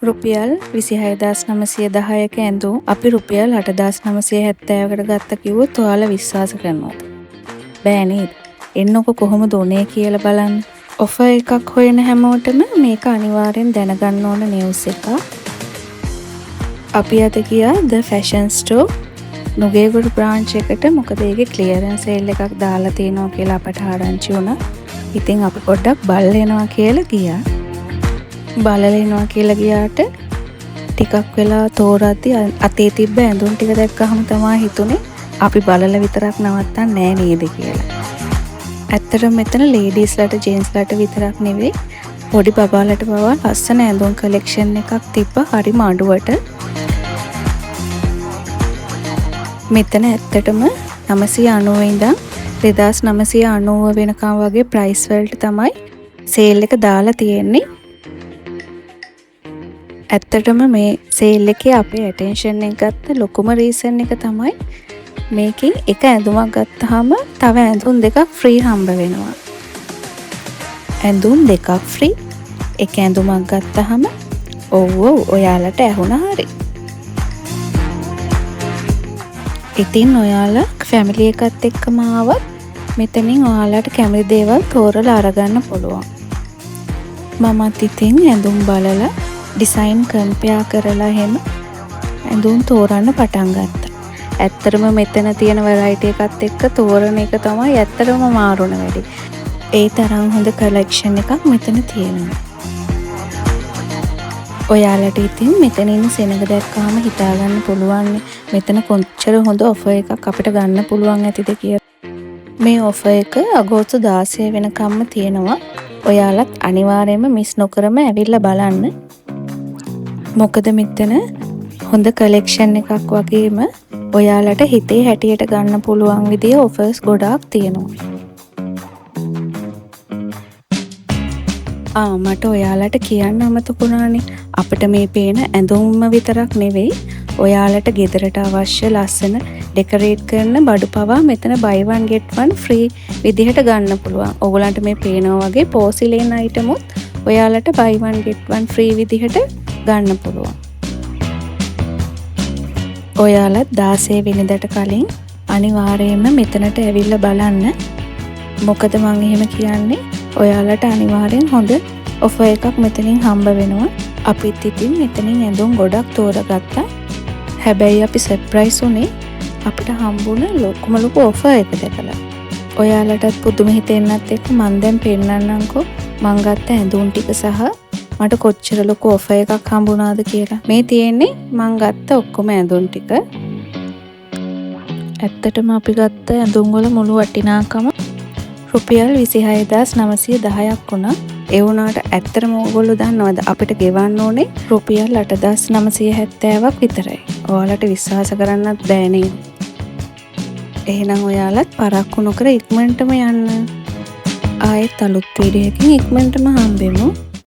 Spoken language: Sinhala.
රුපියල් 26910ක ඇඳුම් අපි රුපියල් 8970කට ගත්ත කිව්වොත් ඔයාලා විශ්වාස කරනවද? බෑ නේද? එන්නකො කොහොමද උනේ කියලා බලන්න. ඔෆර් එකක් හොයන හැමෝටම මේක අනිවාර්යෙන් දැනගන්න ඕන නිවුස් එකක්. අපි අද ගියා The Fashion Store Nugegoda branch එකට. මොකද ඒකේ ක්ලියරන්ස් සේල් එකක් දාලා තියෙනවා කියලා අපට ආරංචි වුණා. ඉතින් අපි පොඩ්ඩක් බලලා කියලා ගියා. බලලා කියලා ගියාට ටිකක් වෙලා තෝරද්දි අතේ තිබ්බ ඇඳුම් ටික දැක්කහම තමයි හිතුනේ අපි බලලා විතරක් නවත්තන්නේ නෑ නේද කියලා. ඇත්තටම මෙතන ලේඩීස්ලාට ජෙන්ට්ස්ලාට විතරක් නෙවෙයි පොඩි බබාලට පවා ලස්සන ඇඳුම් කලෙක්ෂන් එකක් තිබ්බ හරිම අඩුවට. මෙතන ඇත්තටම 990 ඉඳන් 2990 වෙනකම් වගේ ප්‍රයිස් වලට තමයි සේල් එක දාලා තියෙන්නේ. ඇත්තටම මේ සේල් එකේ අපේ ඇටෙන්ෂන් එක ගත්ත ලොකුම රීසන් එක තමයි මේකෙන් එක ඇඳුමක් ගත්තාම තව ඇඳුම් දෙකක් ෆ්‍රී හම්බ වෙනවා. ඇඳුම් දෙකක් ෆ්‍රී එක ඇඳුමක් ගත්තාම ඔව් ඔයාලට ඇහුණා හරි. ඉතින් ඔයාලා ෆැමිලි එකත් එක්කම ආවත් මෙතනින් ඔයාලට කැමති දේවල් තෝරලා අරගන්න පුළුවන්. මමත් ඉතින් ඇඳුම් බලලා ඩිසයින් කම්පෙයාර් කරලා එහෙම ඇඳුම් තෝරන්න පටන් ගත්තා. ඇත්තටම මෙතන තියෙන වෙරයිටි එකත් එක්ක තෝරන එක තමයි ඇත්තටම මාරුන වැඩි. ඒ තරම් හොඳ කලෙක්ෂන් එකක් මෙතන තියෙනවා. ඔයාලට ඉතින් මෙතන ඉන්න සෙනඟ දැක්කාම හිතා ගන්න පුළුවන් මෙතන කොච්චර හොඳ ඔෆර් එකක් අපිට ගන්න පුළුවන් ඇතිද කියලා. මේ ඔෆර් එක අගෝස්තු 16 වෙනකම්ම තියෙනවා. ඔයාලත් අනිවාර්යයෙන්ම මිස් නොකරම ඇවිල්ලා බලන්න. මොකද මෙතන හොඳ කලෙක්ෂන් එකක් වගේම ඔයාලට හිතේ හැටියට ගන්න පුළුවන් විදිහේ ඔෆර්ස් ගොඩාක් තියෙනවා. මට ඔයාලට කියන්න අමතකුණානේ. අපිට මේ පේන ඇඳුම්ම විතරක් නෙවෙයි ඔයාලට ගෙදරට අවශ්‍ය ලස්සන ඩෙකරේට් කරන බඩු පවා මෙතන buy one get one free විදිහට ගන්න පුළුවන්. ඕගලන්ට මේ පේනවා වගේ පෝසිලේන් අයිටමුත් ඔයාලට buy one get one free විදිහට ගන්න පුළුවන්. ඔයාලත් 16 වෙනිදාට කලින් අනිවාර්යයෙන්ම මෙතනට ඇවිල්ලා බලන්න. මොකද මම එහෙම කියන්නේ ඔයාලට අනිවාර්යෙන් හොඳ ඔෆර් එකක් මෙතනින් හම්බ වෙනවා. අපිත් ඉතින් මෙතනින් ඇඳුම් ගොඩක් තෝරගත්තා. හැබැයි අපි සර්ප්‍රයිස් උනේ අපිට හම්බුණ ලොකුම ලොකු ඔෆර් එක දැකලා. ඔයාලටත් පුදුම හිතෙන්නත් එක්ක මම දැන් පෙන්නන්නම්කෝ මං ගත්ත ඇඳුම් ටික සහ මට කොච්චර ලොකු ඔෆර් එකක් හම්බුණාද කියලා. මේ තියෙන්නේ මං ගත්ත ඔක්කොම ඇඳුම් ටික. ඇත්තටම අපි ගත්ත ඇඳුම් වල මුළු වටිනාකම රුපියල් 26910ක් වුණා. ඒ වුණාට ඇත්තටම ඕගොල්ලෝ දන්නවද අපිට ගෙවන්න ඕනේ රුපියල් 8970ක් විතරයි. ඔයාලට විශ්වාස කරන්නත් බෑ නේද? එහෙනම් ඔයාලත් පරක්කු නොකර ඉක්මනටම යන්න. ආයෙත් අලුත් වීඩියෝ එකකින් ඉක්මනටම හම්බෙමු.